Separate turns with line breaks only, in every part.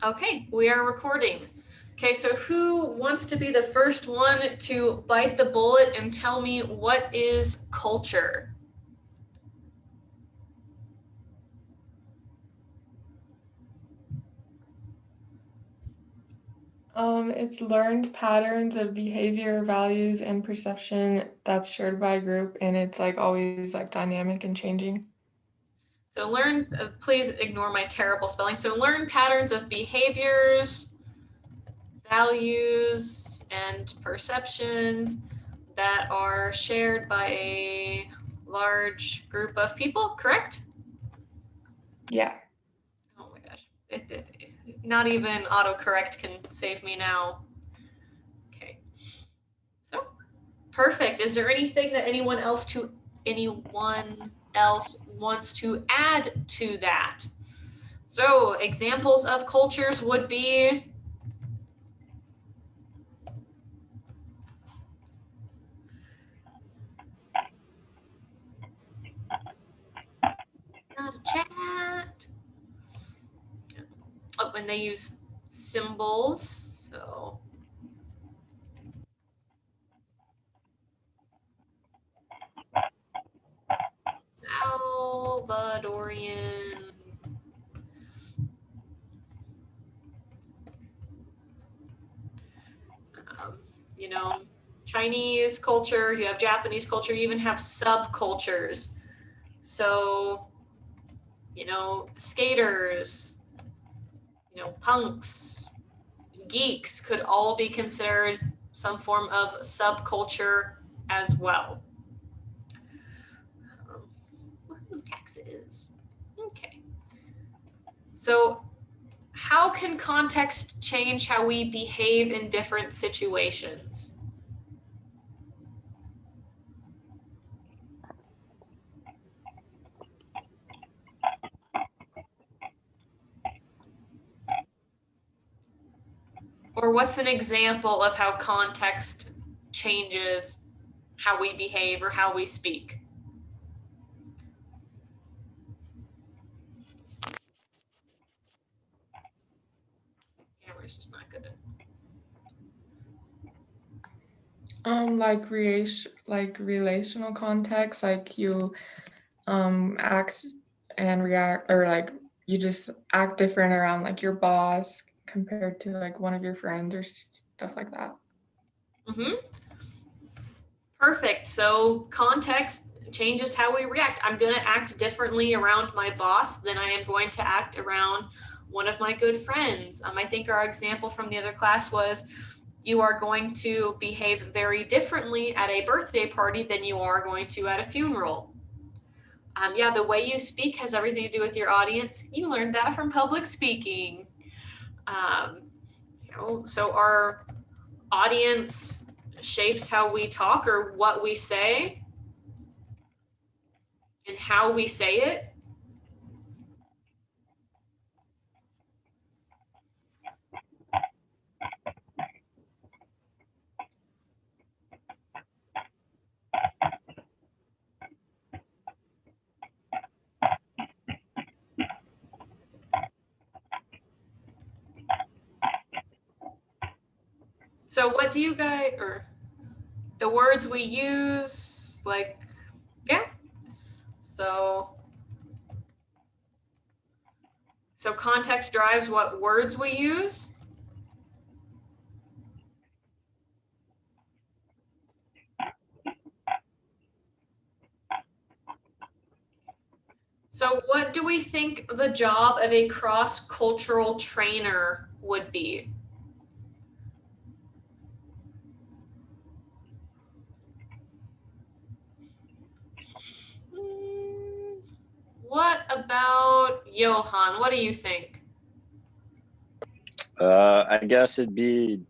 Okay, we are recording. Okay, so who wants to be the first one to bite the bullet and tell me what is culture?
It's learned patterns of behavior, values, and perception that's shared by a group, and it's like always like dynamic and changing.
So please ignore my terrible spelling. So learn patterns of behaviors, values, and perceptions that are shared by a large group of people, correct?
Yeah.
Oh my gosh. Not even autocorrect can save me now. Okay. So, perfect. Is there anything that anyone else wants to add to that? So, examples of cultures would be not a chat. Oh, when they use symbols. So, Salvadorian. You know, Chinese culture, you have Japanese culture, you even have subcultures. So, skaters, punks, geeks could all be considered some form of subculture as well. Taxes. Okay. So, how can context change how we behave in different situations? Or what's an example of how context changes how we behave or how we speak? Camera's just not good.
Like relational context, like you act and react, or like you just act different around like your boss compared to like one of your friends or stuff like that.
Mm-hmm. Perfect. So context changes how we react. I'm going to act differently around my boss than I am going to act around one of my good friends. I think our example from the other class was you are going to behave very differently at a birthday party than you are going to at a funeral. Yeah, the way you speak has everything to do with your audience. You learned that from public speaking. So our audience shapes how we talk or what we say and how we say it. So what do you guys, or the words we use, like, yeah. So context drives what words we use. So what do we think the job of a cross-cultural trainer would be? What about Johan? What do you think?
I guess it'd be,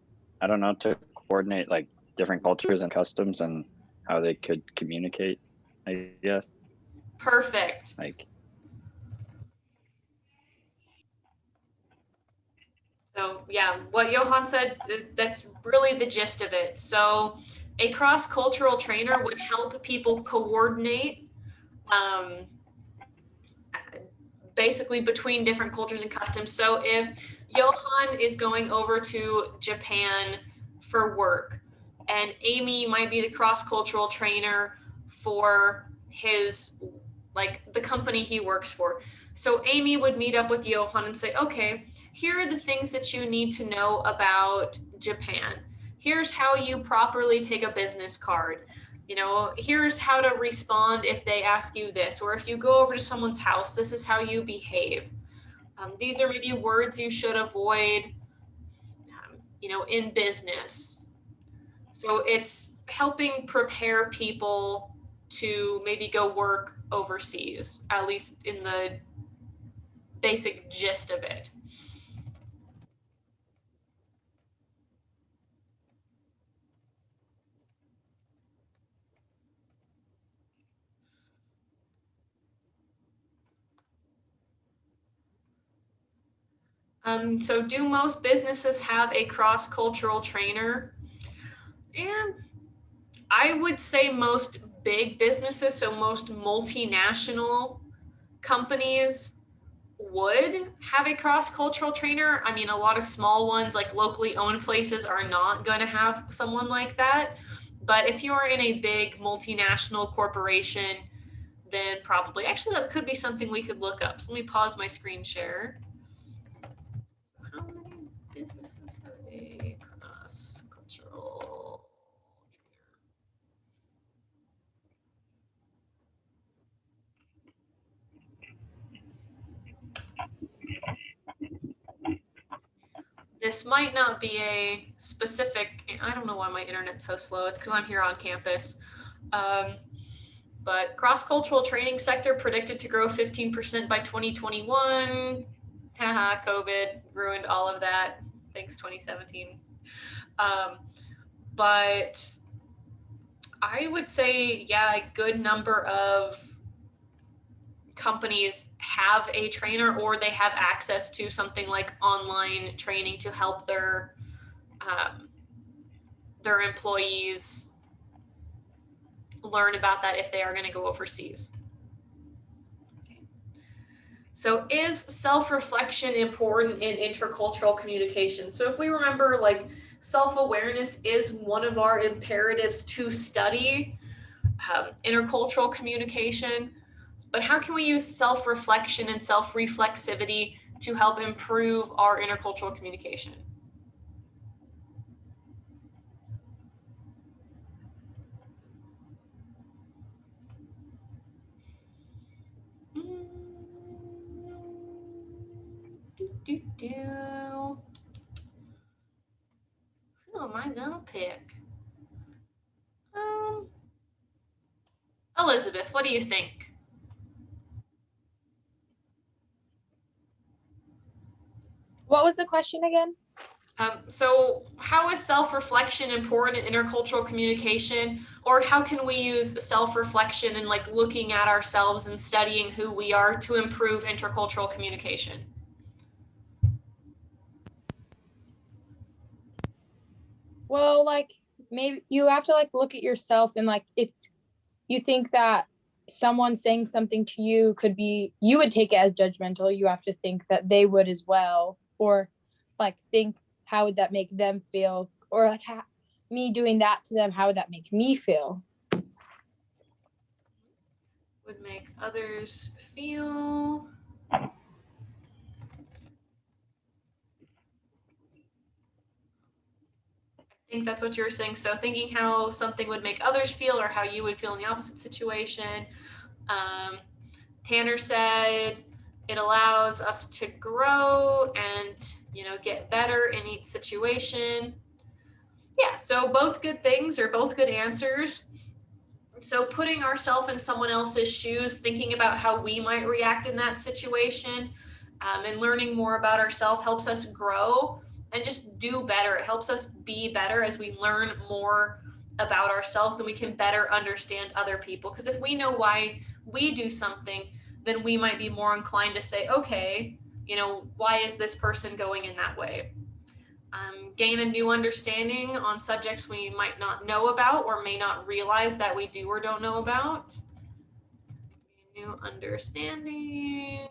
I don't know, to coordinate like different cultures and customs and how they could communicate, I guess.
Perfect. So yeah, what Johan said, that's really the gist of it. So a cross-cultural trainer would help people coordinate basically between different cultures and customs. So if Johan is going over to Japan for work, and Amy might be the cross-cultural trainer for his, like, the company he works for. So Amy would meet up with Johan and say, okay, here are the things that you need to know about Japan. Here's how you properly take a business card. You know, here's how to respond if they ask you this, or if you go over to someone's house, this is how you behave. These are maybe words you should avoid, you know, in business. So it's helping prepare people to maybe go work overseas, at least in the basic gist of it. So do most businesses have a cross-cultural trainer? And I would say most big businesses, so most multinational companies would have a cross-cultural trainer. I mean, a lot of small ones, like locally owned places, are not going to have someone like that. But if you're in a big multinational corporation, then probably. Actually, that could be something we could look up. So let me pause my screen share. How many businesses have a cross-cultural trainer? This might not be a specific, I don't know why my internet's so slow. It's because I'm here on campus. But cross-cultural training sector predicted to grow 15% by 2021. Haha, COVID ruined all of that. Thanks, 2017. But I would say, yeah, a good number of companies have a trainer, or they have access to something like online training to help their employees learn about that if they are going to go overseas. Okay. So is self-reflection important in intercultural communication? So if we remember, like, self-awareness is one of our imperatives to study intercultural communication, but how can we use self-reflection and self-reflexivity to help improve our intercultural communication? Who am I gonna pick? Elizabeth, what do you think?
What was the question again?
So how is self-reflection important in intercultural communication, or how can we use self-reflection and, like, looking at ourselves and studying who we are to improve intercultural communication?
Well, like, maybe you have to, like, look at yourself, and, like, if you think that someone saying something to you could be, you would take it as judgmental, you have to think that they would as well, or, like, think, how would that make them feel, or, like, me doing that to them, how would that make me feel?
Would make others feel. I think that's what you were saying. So thinking how something would make others feel, or how you would feel in the opposite situation. Tanner said it allows us to grow and, you know, get better in each situation. Yeah, so both good things, or both good answers. So putting ourselves in someone else's shoes, thinking about how we might react in that situation, and learning more about ourselves helps us grow and just do better. It helps us be better as we learn more about ourselves, then we can better understand other people. Because if we know why we do something, then we might be more inclined to say, okay, you know, why is this person going in that way? Gain a new understanding on subjects we might not know about, or may not realize that we do or don't know about. New understandings.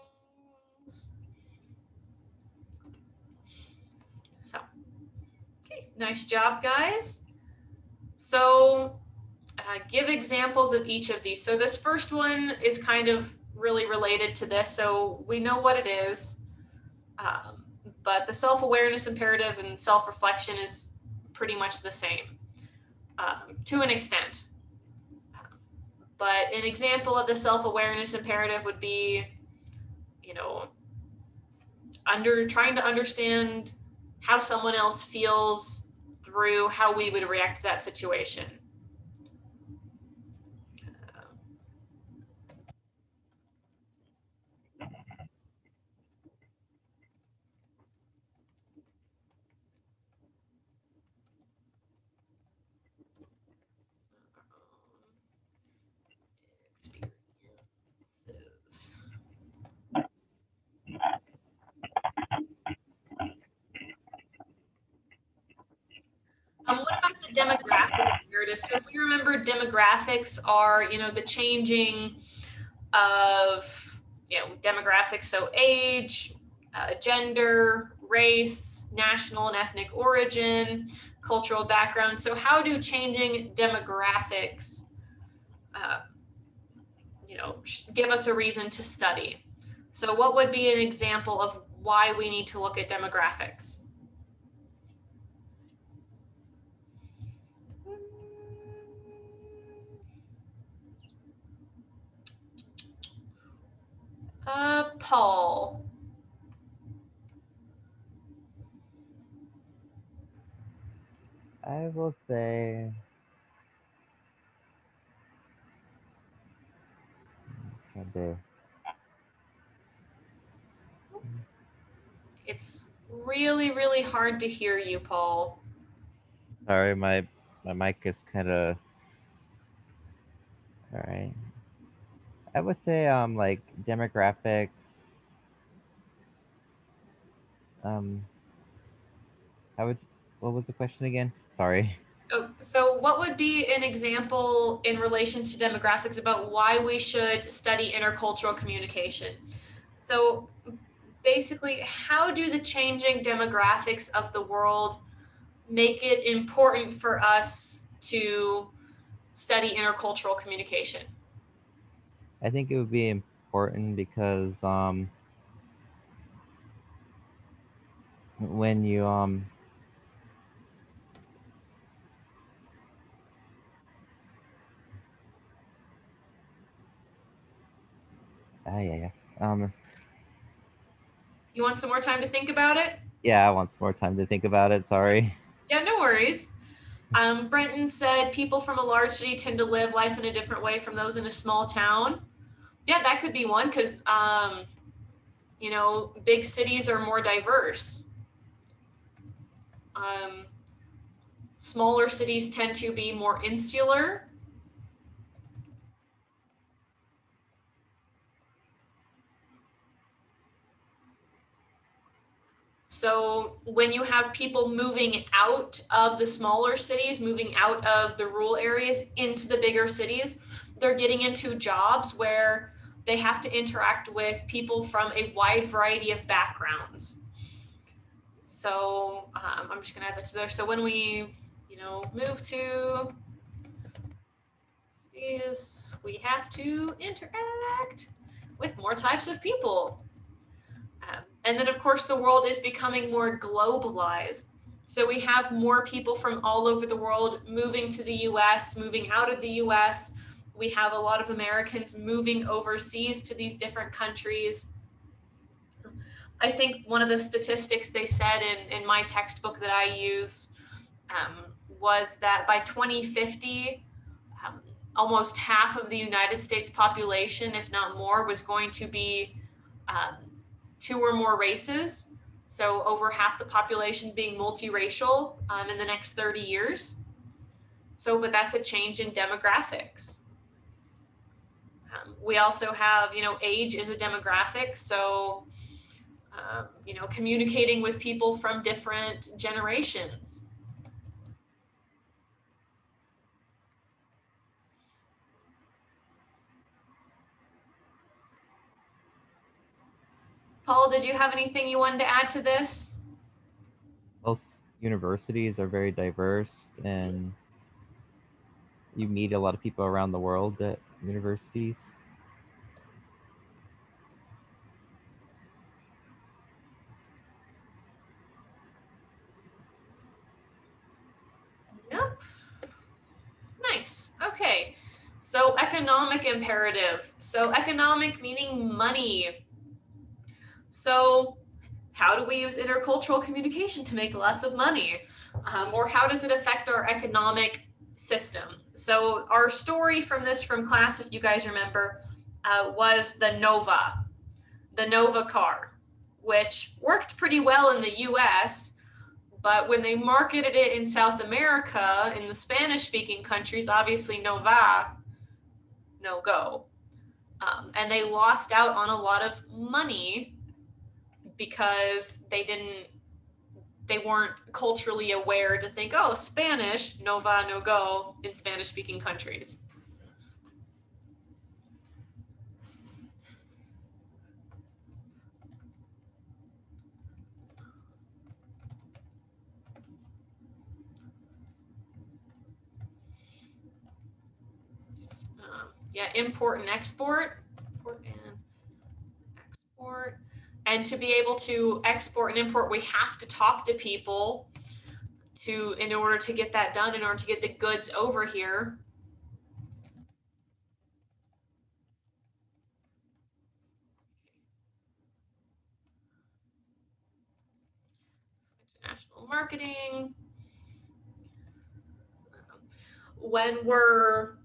Nice job, guys. So give examples of each of these. So this first one is kind of really related to this. So we know what it is, but the self-awareness imperative and self-reflection is pretty much the same to an extent. But an example of the self-awareness imperative would be, trying to understand how someone else feels through how we would react to that situation. Experiences. What about the demographic narrative? So if we remember, demographics are, the changing of, demographics. So age, gender, race, national and ethnic origin, cultural background. So how do changing demographics, give us a reason to study? So what would be an example of why we need to look at demographics? Paul.
I will say
It's really, really hard to hear you, Paul.
sorry, my mic is kind of all right. I would say like demographics. Um, how would what was the question again? Sorry.
Oh, so what would be an example in relation to demographics about why we should study intercultural communication? So basically, how do the changing demographics of the world make it important for us to study intercultural communication?
I think it would be important because when you yeah.
You want some more time to think about it?
Yeah, I want some more time to think about it. Sorry.
Yeah, no worries. Brenton said people from a large city tend to live life in a different way from those in a small town. Yeah, that could be one because, big cities are more diverse. Smaller cities tend to be more insular. So when you have people moving out of the smaller cities, moving out of the rural areas into the bigger cities, they're getting into jobs where they have to interact with people from a wide variety of backgrounds. So I'm just gonna add that to there. So when we, move to cities, we have to interact with more types of people. And then, of course, the world is becoming more globalized. So we have more people from all over the world moving to the US, moving out of the US. We have a lot of Americans moving overseas to these different countries. I think one of the statistics they said in my textbook that I use was that by 2050, almost half of the United States population, if not more, was going to be 2 or more races. So over half the population being multiracial in the next 30 years. So, but that's a change in demographics. We also have, age is a demographic. So, communicating with people from different generations. Paul, did you have anything you wanted to add to this?
Well, universities are very diverse, and you meet a lot of people around the world at universities.
Yep. Nice. Okay. So economic imperative. So economic meaning money. So how do we use intercultural communication to make lots of money? Or how does it affect our economic system? So our story from class, if you guys remember, was the Nova car, which worked pretty well in the US, but when they marketed it in South America, in the Spanish-speaking countries, obviously Nova, no go. And they lost out on a lot of money because they weren't culturally aware to think, oh, Spanish, Nova, no go in Spanish-speaking countries. Yeah, import and export. And to be able to export and import, we have to talk to people in order to get that done, in order to get the goods over here. International marketing. When we're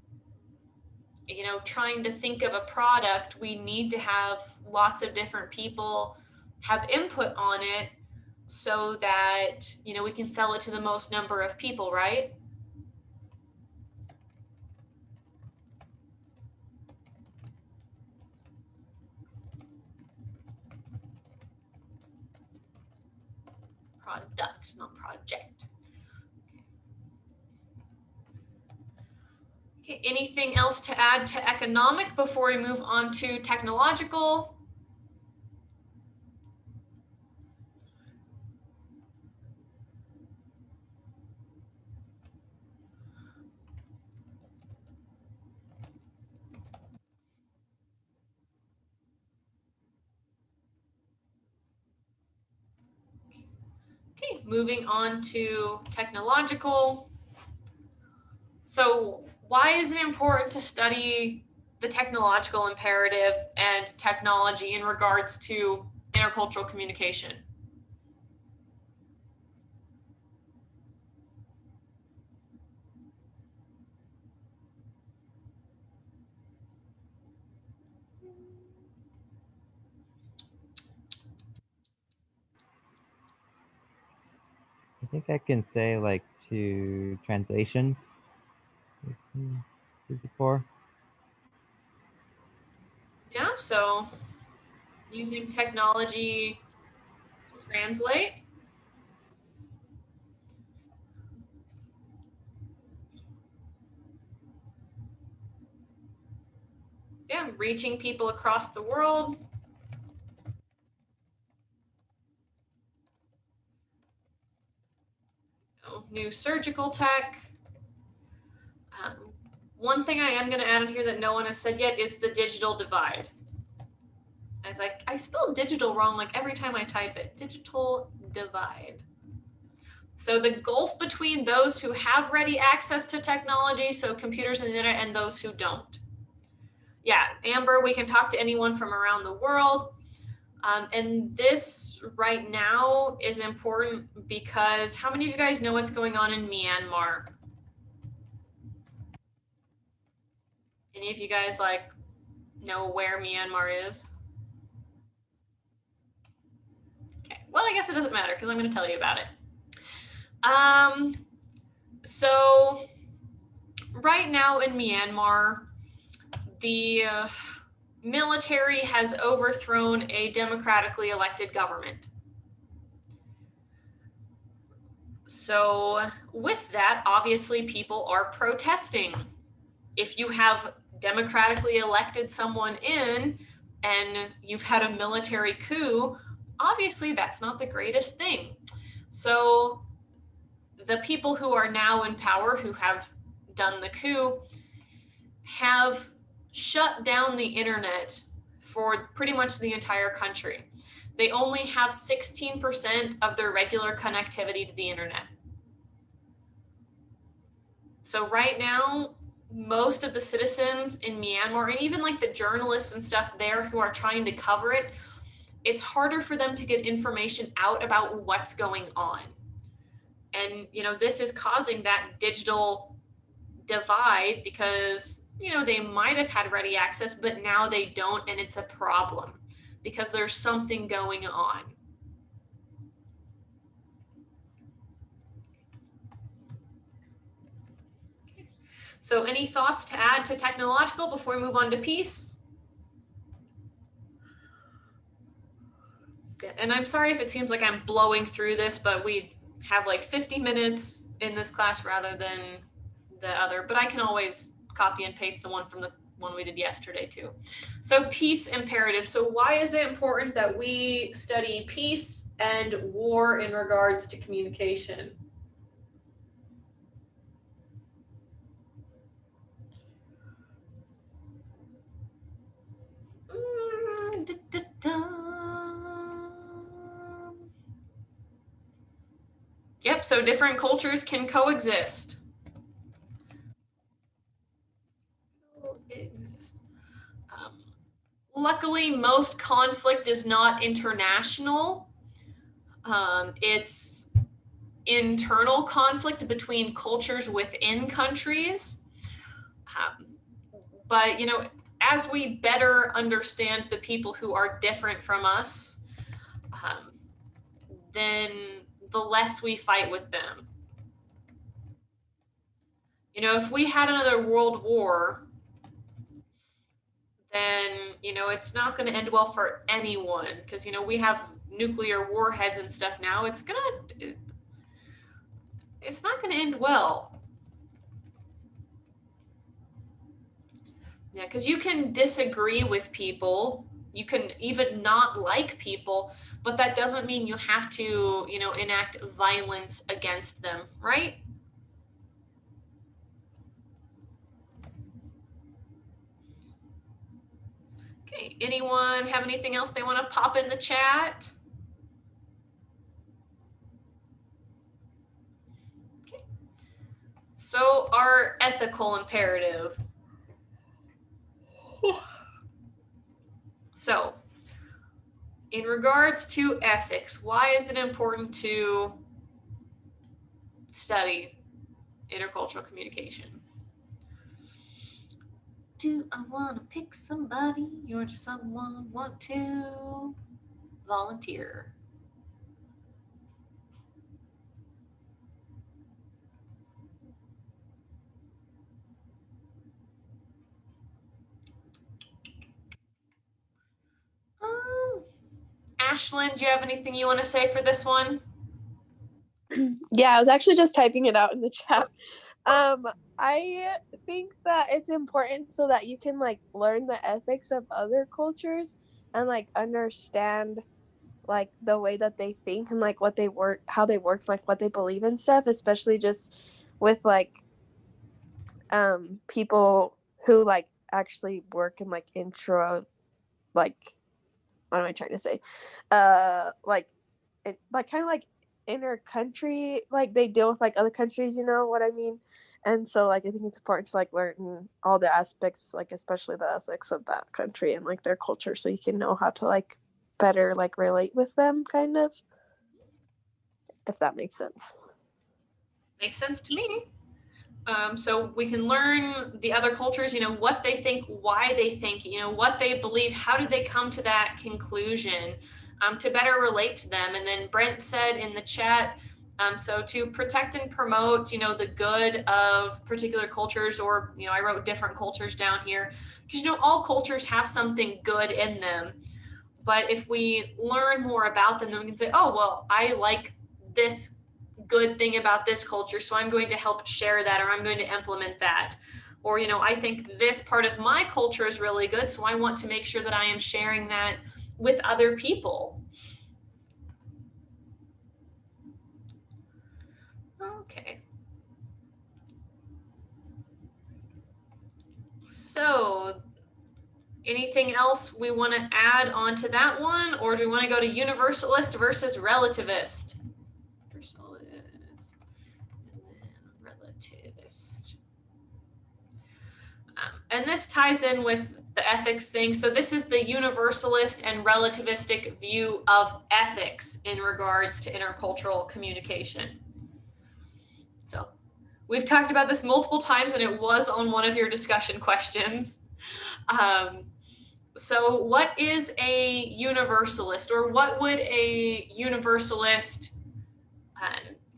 trying to think of a product, we need to have lots of different people have input on it so that we can sell it to the most number of people, right? Product, not project. Okay, anything else to add to economic before we move on to technological? Okay, moving on to technological. So why is it important to study the technological imperative and technology in regards to intercultural communication?
I think I can say like to translations. Is it for?
Yeah, so using technology to translate. Yeah, reaching people across the world. New surgical tech. One thing I am going to add in here that no one has said yet is the digital divide. As I spell digital wrong like every time I type it. Digital divide. So the gulf between those who have ready access to technology, so computers and the internet, and those who don't. Yeah, Amber, we can talk to anyone from around the world. And this right now is important because how many of you guys know what's going on in Myanmar? Any of you guys know where Myanmar is? Okay, well, I guess it doesn't matter because I'm going to tell you about it. So right now in Myanmar, the military has overthrown a democratically elected government. So with that, obviously people are protesting. If you have democratically elected someone in and you've had a military coup, obviously that's not the greatest thing. So the people who are now in power, who have done the coup, have shut down the internet for pretty much the entire country. They only have 16% of their regular connectivity to the internet. So right now, most of the citizens in Myanmar, and even like the journalists and stuff there who are trying to cover it, it's harder for them to get information out about what's going on. And, you know, this is causing that digital divide because, you know, they might have had ready access, but now they don't, and it's a problem because there's something going on. So any thoughts to add to technological before we move on to peace? And I'm sorry if it seems like I'm blowing through this, but we have like 50 minutes in this class rather than the other, but I can always copy and paste the one from the one we did yesterday too. So peace imperative. So why is it important that we study peace and war in regards to communication? Yep, so different cultures can coexist. Luckily, most conflict is not international. It's internal conflict between cultures within countries. But, you know, as we better understand the people who are different from us, then the less we fight with them. You know, if we had another world war, then, you know, it's not going to end well for anyone because, you know, we have nuclear warheads and stuff now. It's not going to end well. Yeah, because you can disagree with people. You can even not like people, but that doesn't mean you have to, you know, enact violence against them, right? Okay, anyone have anything else they want to pop in the chat? Okay. So our ethical imperative. So in regards to ethics, why is it important to study intercultural communication? Do I want to pick somebody or does someone want to volunteer? Ashlyn, do you have anything you want to say for this one?
Yeah, I was actually just typing it out in the chat. I think that it's important so that you can like learn the ethics of other cultures and like understand like the way that they think and like what they work, how they work, like what they believe and stuff, especially just with like people who like actually work in like like what am I trying to say? Like kind of like inner country, like they deal with like other countries, you know what I mean? And so like I think it's important to like learn all the aspects, like especially the ethics of that country and like their culture, so you can know how to like better like relate with them, kind of, if that makes sense.
Makes sense to me. So we can learn the other cultures, you know, what they think, why they think, you know, what they believe, how did they come to that conclusion, to better relate to them. And then Brent said in the chat, so to protect and promote, you know, the good of particular cultures, or, you know, I wrote different cultures down here because, you know, all cultures have something good in them. But if we learn more about them, then we can say, oh, well, I like this good thing about this culture, so I'm going to help share that, or I'm going to implement that. Or, you know, I think this part of my culture is really good, so I want to make sure that I am sharing that with other people. Okay. So, anything else we want to add on to that one, or do we want to go to universalist versus relativist? Universalist and then relativist. And this ties in with the ethics thing. So this is the universalist and relativistic view of ethics in regards to intercultural communication. So we've talked about this multiple times, and it was on one of your discussion questions. So what is a universalist, or what would a universalist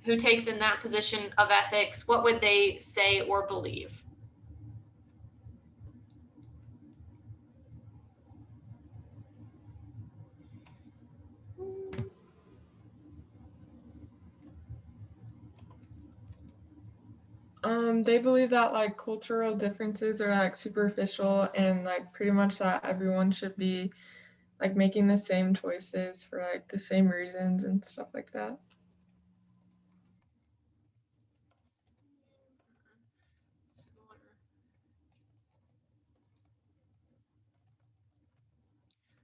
who takes in that position of ethics, what would they say or believe?
They believe that like cultural differences are like superficial and like pretty much that everyone should be like making the same choices for like the same reasons and stuff like that.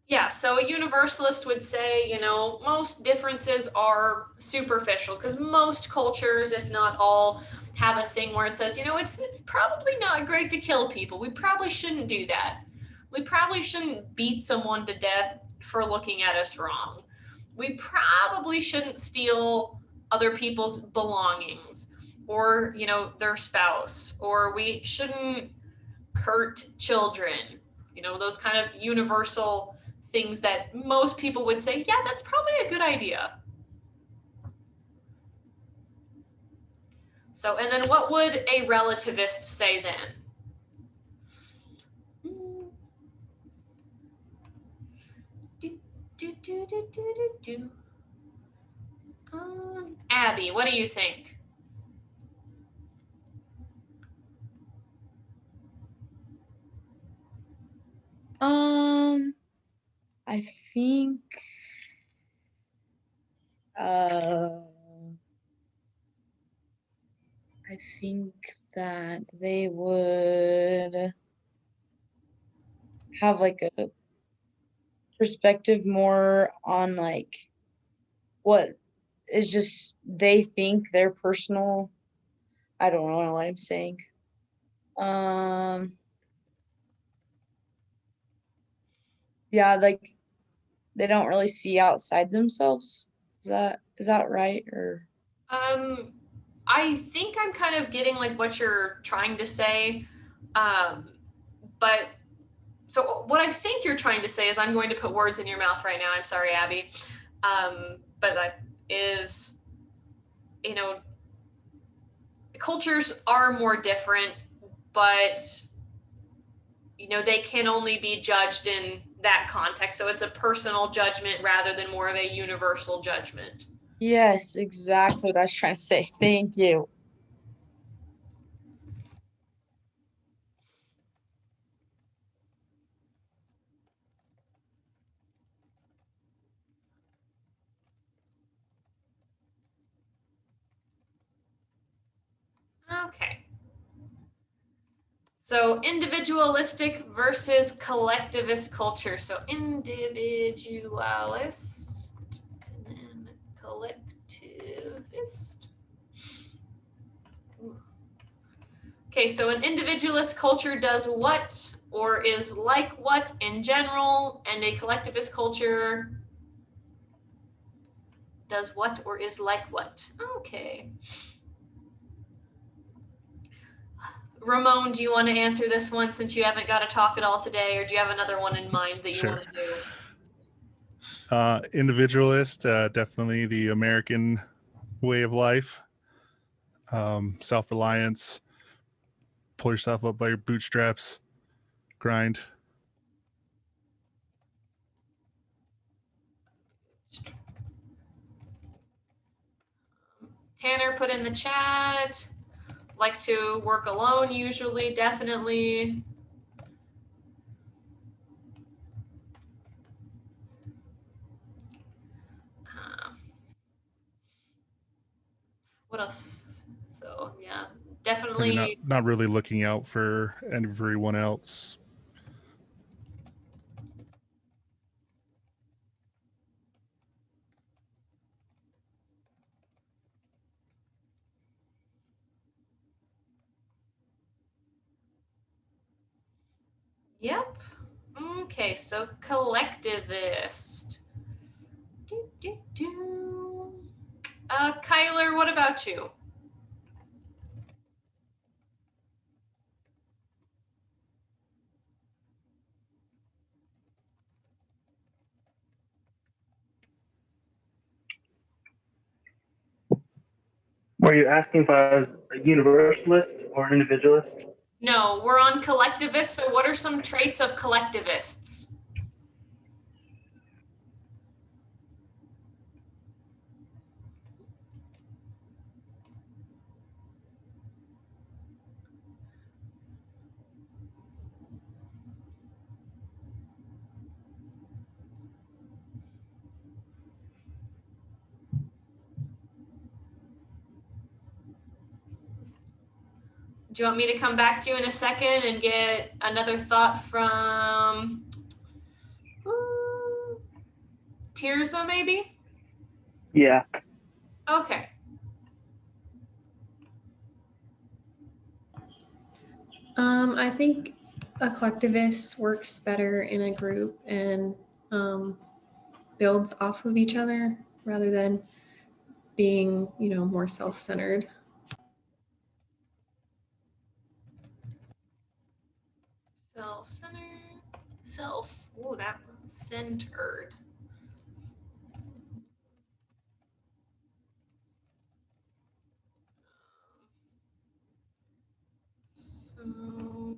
Yeah, so a universalist would say, you know, most differences are superficial because most cultures, if not all, have a thing where it says, you know, it's probably not great to kill people. We probably shouldn't do that. We probably shouldn't beat someone to death for looking at us wrong. We probably shouldn't steal other people's belongings or, you know, their spouse, or we shouldn't hurt children. You know, those kind of universal things that most people would say, yeah, that's probably a good idea. So, and then what would a relativist say then? Abby, what do you think?
I think I think that they would have like a perspective more on like what is just they think their personal. I don't know what I'm saying. Yeah, like they don't really see outside themselves. Is that right? Or
I think I'm kind of getting like what you're trying to say. But so what I think you're trying to say is, I'm going to put words in your mouth right now. I'm sorry, Abby. But that is, you know, cultures are more different, but you know, they can only be judged in that context. So it's a personal judgment rather than more of a universal judgment.
yes, exactly what I was trying to say. Thank you.
Okay. So individualistic versus collectivist culture. So individualist and then collectivist. Okay, so an individualist culture does what or is like what in general, and a collectivist culture does what or is like what. Okay. Ramon, do you want to answer this one since you haven't got to talk at all today, or do you have another one in mind that you
Sure.
want to do?
Individualist, definitely the American way of life. Self-reliance, pull yourself up by your bootstraps, grind.
Tanner put in the chat, like to work alone usually, definitely. What else? So yeah,
Maybe
definitely.
not really looking out for everyone else.
Yep. Okay, so collectivist. Do, do, do. Kyler, what about you?
Were you asking if I was a universalist or an individualist?
No, we're on collectivists. So what are some traits of collectivists? Do you want me to come back to you in a second and get another thought from Tirza, maybe?
Yeah.
Okay.
I think a collectivist works better in a group and builds off of each other rather than being, more self-centered.
Self-centered. Oh, that one's centered. So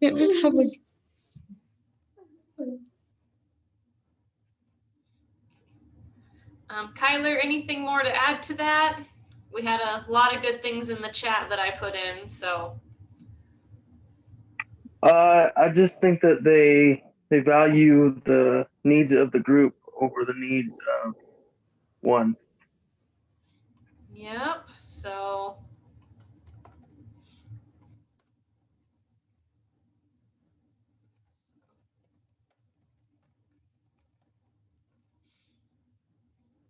Can't just have like
Kyler, anything more to add to that? We had a lot of good things in the chat that I put in, so.
I just think that they value the needs of the group over the needs of one.
Yep, so.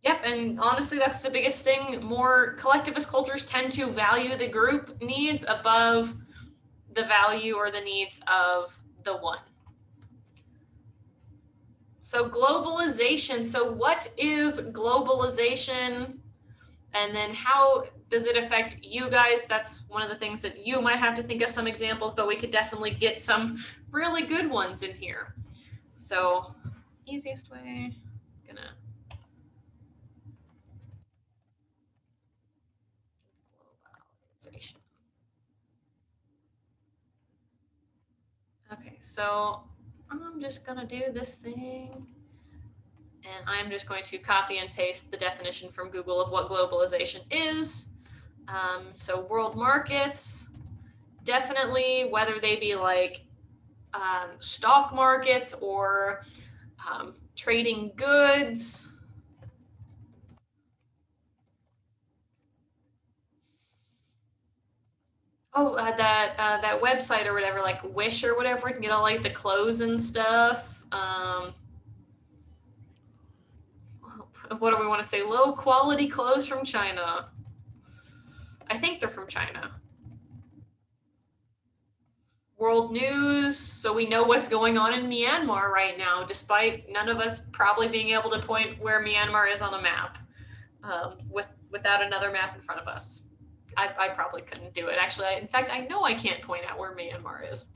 Yep, and honestly, that's the biggest thing. More collectivist cultures tend to value the group needs above the value or the needs of the one. So globalization. So what is globalization? And then how does it affect you guys? That's one of the things that you might have to think of some examples, but we could definitely get some really good ones in here. So easiest way, gonna globalization. Okay, so I'm just gonna do this thing and I'm just going to copy and paste the definition from Google of what globalization is. So world markets, definitely, whether they be like stock markets or trading goods. Oh, that website or whatever, like Wish or whatever, you can get all like the clothes and stuff. What do we want to say? Low quality clothes from China. I think they're from China. World news, so we know what's going on in Myanmar right now, despite none of us probably being able to point where Myanmar is on a map, without another map in front of us. I probably couldn't do it. Actually, in fact, I know I can't point out where Myanmar is.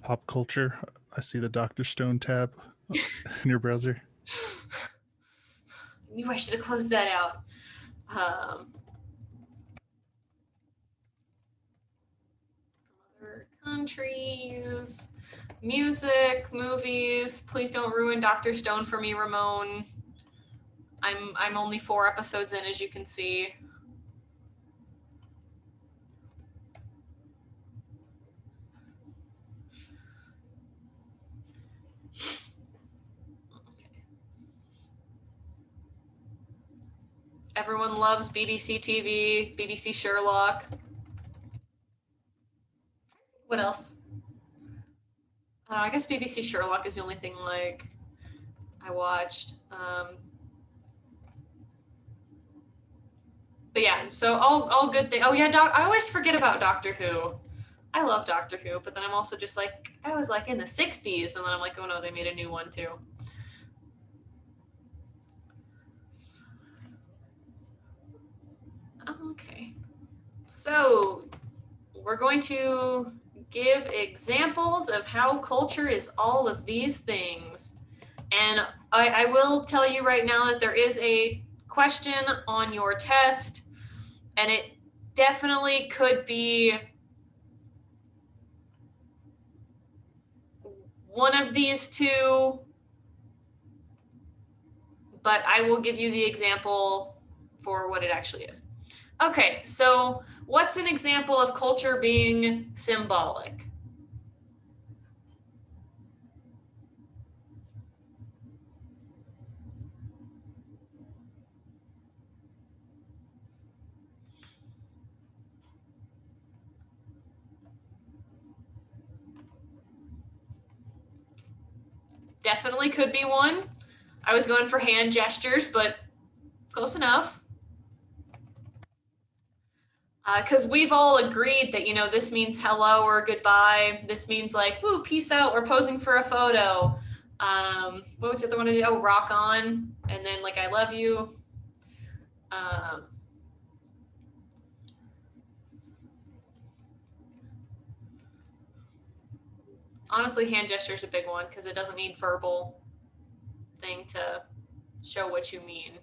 Pop culture. I see the Dr. Stone tab in your browser.
Knew I should have closed that out. Other countries. Music, movies. Please don't ruin Dr. Stone for me, Ramon. I'm only 4 episodes in, as you can see. Everyone loves BBC TV, BBC Sherlock. What else? I guess BBC Sherlock is the only thing like I watched. But yeah, so all good things. Oh yeah, I always forget about Doctor Who. I love Doctor Who, but then I'm also just like, I was like in the 60s, and then I'm like, oh no, they made a new one too. Okay. So we're going to give examples of how culture is all of these things. And I will tell you right now that there is a question on your test, and it definitely could be one of these two, but I will give you the example for what it actually is. Okay, so what's an example of culture being symbolic? Definitely could be one. I was going for hand gestures, but close enough. Because we've all agreed that, you know, this means hello or goodbye. This means like, woo, peace out, we're posing for a photo. What was the other one I did? Oh, rock on. And then like, I love you. Honestly, hand gesture is a big one because it doesn't need verbal thing to show what you mean.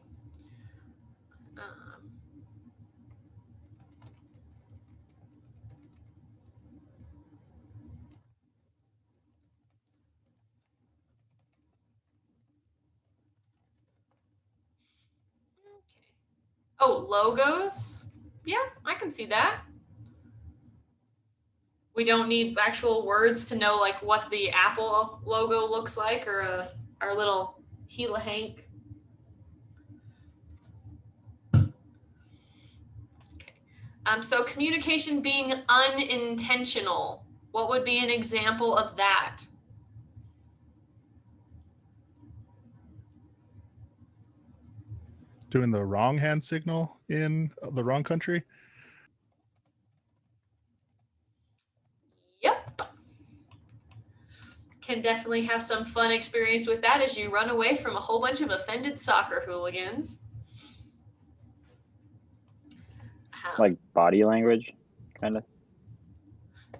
Oh, logos. Yeah, I can see that. We don't need actual words to know like what the Apple logo looks like, or our little Gila Hank. Okay. So communication being unintentional. What would be an example of that?
Doing the wrong hand signal in the wrong country.
Yep. Can definitely have some fun experience with that as you run away from a whole bunch of offended soccer hooligans.
Like body language, kind of.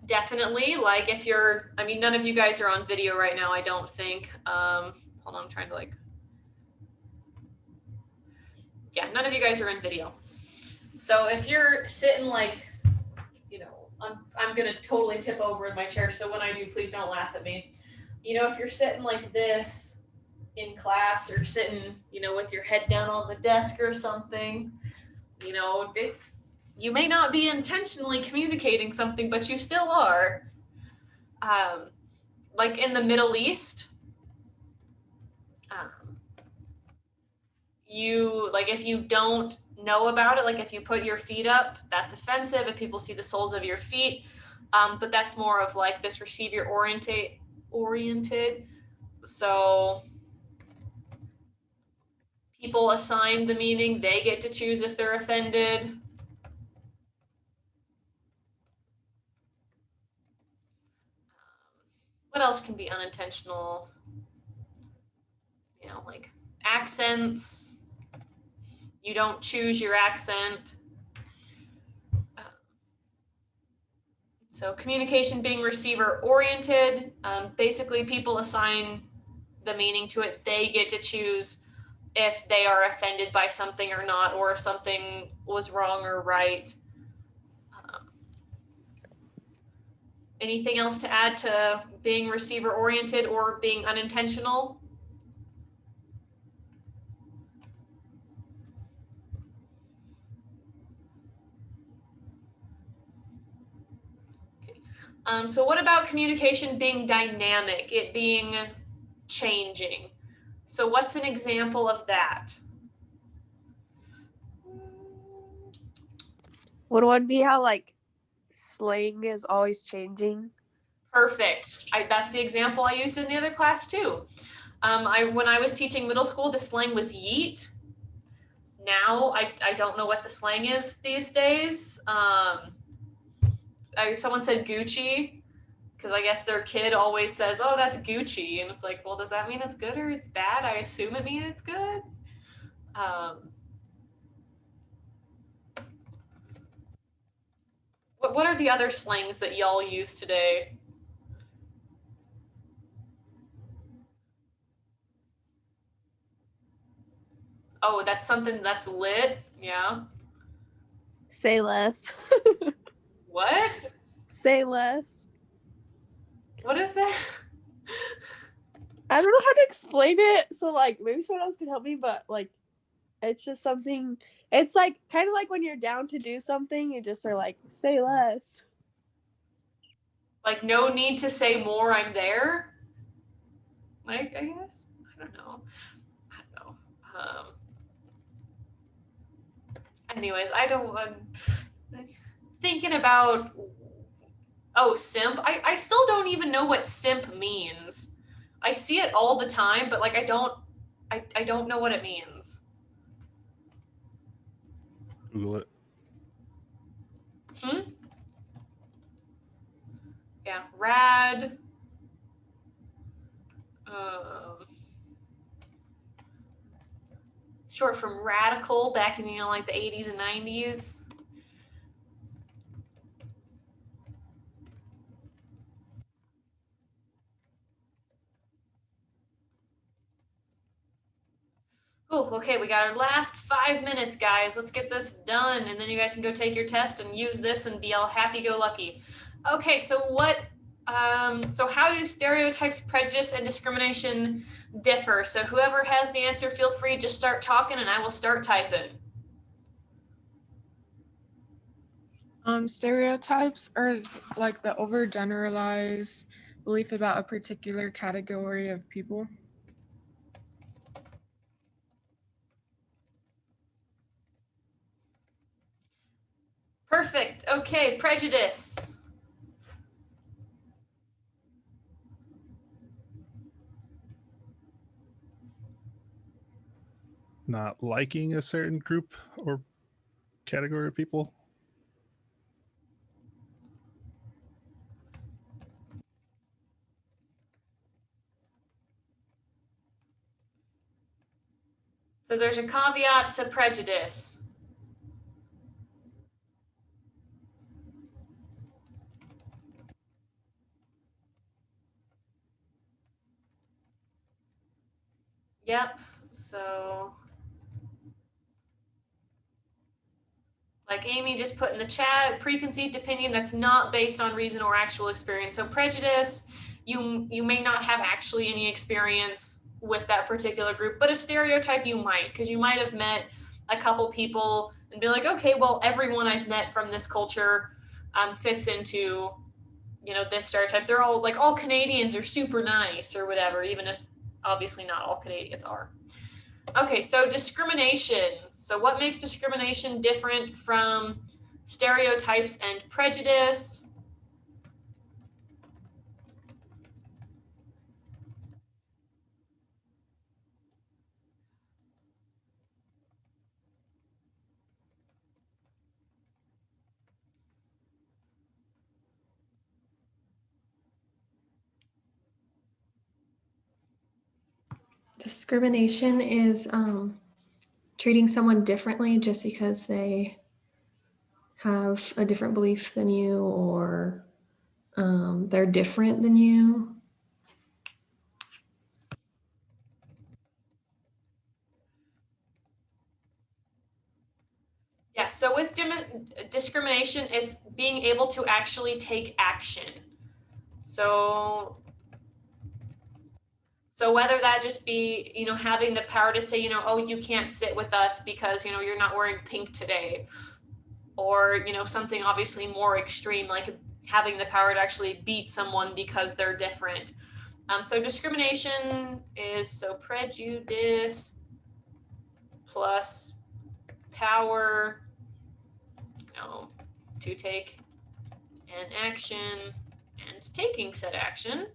Definitely, like if you're, I mean, none of you guys are on video right now, I don't think. Hold on, I'm trying to like, yeah, none of you guys are in video. So if you're sitting like, you know, I'm gonna totally tip over in my chair, so when I do, please don't laugh at me. You know, if you're sitting like this in class, or sitting, you know, with your head down on the desk or something, you know, it's, you may not be intentionally communicating something, but you still are. Like in the Middle East, you, like if you don't know about it, like if you put your feet up, that's offensive if people see the soles of your feet. But that's more of like this receiver oriented. So people assign the meaning, they get to choose if they're offended. What else can be unintentional? You know, like accents. You don't choose your accent. So communication being receiver oriented, basically people assign the meaning to it. They get to choose if they are offended by something or not, or if something was wrong or right. Anything else to add to being receiver oriented or being unintentional? So what about communication being dynamic, it being changing? So what's an example of that?
Would one be how like slang is always changing?
Perfect. That's the example I used in the other class too. When I was teaching middle school, the slang was yeet. Now I don't know what the slang is these days. Someone said Gucci, because I guess their kid always says, "Oh, that's Gucci," and it's like, well, does that mean it's good or it's bad? I assume it means it's good. What are the other slangs that y'all use today? Oh, that's something that's lit. Yeah.
Say less.
What?
Say less.
What is that?
I don't know how to explain it. So like maybe someone else can help me, but like it's just something, it's like kind of like when you're down to do something, you just are like, say less.
Like, no need to say more, I'm there? Like, I guess? I don't know. Anyways, I don't, thinking about, oh, simp. I still don't even know what simp means. I see it all the time, but like, I don't know what it means.
Google it.
Yeah, rad. Short from radical back in, like the 80s and 90s. Oh, okay, we got our last 5 minutes, guys. Let's get this done, and then you guys can go take your test and use this and be all happy-go-lucky. Okay, so so how do stereotypes, prejudice, and discrimination differ? So whoever has the answer, feel free, just start talking, and I will start typing.
Stereotypes are like the overgeneralized belief about a particular category of people.
Perfect. Okay, prejudice.
Not liking a certain group or category of people.
So there's a caveat to prejudice. Yep, so like Amy just put in the chat, preconceived opinion that's not based on reason or actual experience. So prejudice, you may not have actually any experience with that particular group, but a stereotype you might, because you might have met a couple people and be like, okay, well, everyone I've met from this culture fits into, this stereotype. They're all like, all Canadians are super nice or whatever, even if obviously not all Canadians are. Okay, so discrimination. So what makes discrimination different from stereotypes and prejudice?
Discrimination is treating someone differently just because they have a different belief than you, or they're different than you.
Yeah, so with discrimination, it's being able to actually take action. So whether that just be, you know, having the power to say, you know, oh, you can't sit with us because, you know, you're not wearing pink today, or, you know, something obviously more extreme, like having the power to actually beat someone because they're different. So discrimination is, so prejudice plus power, you know, to take an action and taking said action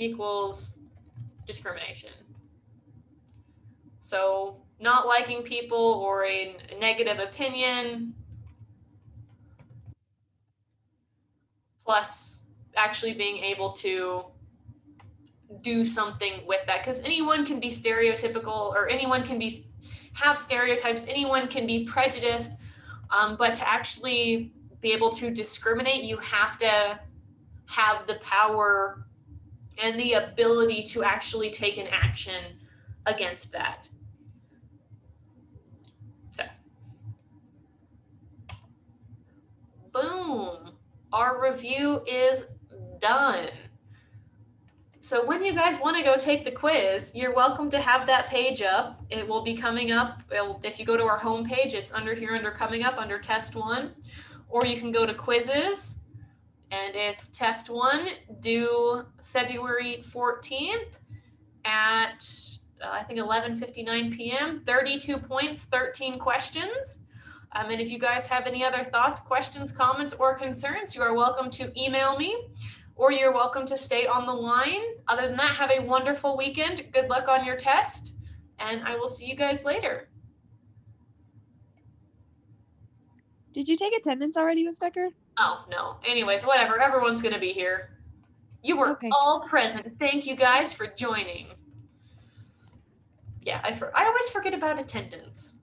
equals discrimination. So not liking people or a negative opinion plus actually being able to do something with that, because anyone can be stereotypical, or anyone can be have stereotypes, anyone can be prejudiced, but to actually be able to discriminate, you have to have the power and the ability to actually take an action against that. So, boom, our review is done. So when you guys want to go take the quiz, you're welcome to have that page up. It will be coming up. If you go to our homepage, it's under here, under coming up, under test 1, or you can go to quizzes, and it's test 1 due February 14th at I think 11:59 p.m. 32 points, 13 questions. And if you guys have any other thoughts, questions, comments, or concerns, you are welcome to email me, or you're welcome to stay on the line. Other than that, have a wonderful weekend. Good luck on your test, and I will see you guys later.
Did you take attendance already, Ms. Becker?
Oh, no. Anyways, whatever. Everyone's going to be here. You were
Okay.
all present. Thank you guys for joining. Yeah, I always forget about attendance,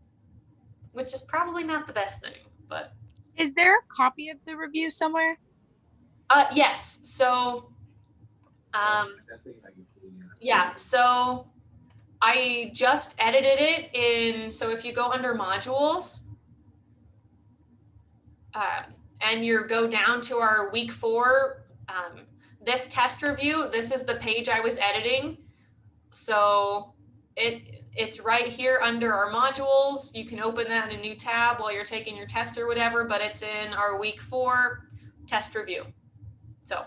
which is probably not the best thing, but.
Is there a copy of the review somewhere?
Yes. So, yeah. So I just edited it in. So if you go under modules, and you go down to our week 4, this test review, this is the page I was editing. So it's right here under our modules. You can open that in a new tab while you're taking your test or whatever, but it's in our week 4 test review. So